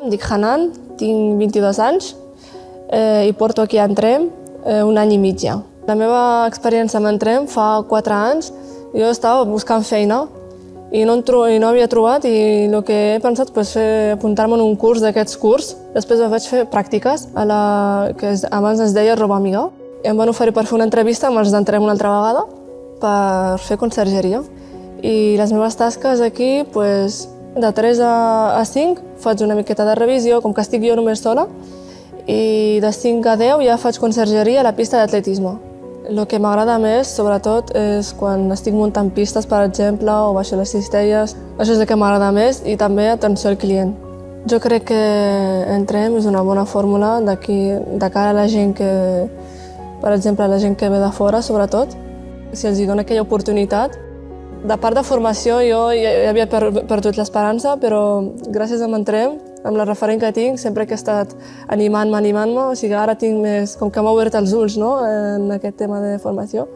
Em dic Hanan, tinc 22 anys i porto aquí a Entrem 1 any i mig ja. La meva experiència amb Entrem fa 4 anys. Jo estava buscant feina i no havia trobat, i el que he pensat és apuntar-me en un curs d'aquests curs. Després vaig fer pràctiques a la que abans es deia Roba Amiga. Em van oferir per fer una entrevista amb els d'Entrem una altra vegada per fer consergeria. I les meves tasques aquí, de 3 a 5 faig una miqueta de revisió, com que estic jo només sola, i de 5 a 10 ja faig consergeria a la pista d'atletisme. El que m'agrada més, sobretot, és quan estic muntant pistes, per exemple, o baixo les cistelles. Això és el que m'agrada més, i també atenció al client. Jo crec que Entrem és una bona fórmula de cara a la gent que, per exemple, la gent que ve de fora, sobretot, si els dona aquella oportunitat. De part de formació jo ja havia perdut l'esperança, però gràcies a Entrem, amb la referent que tinc, sempre que he estat animant-me, o sigui, ara tinc més, com que m'ha obert els ulls, no?, en aquest tema de formació.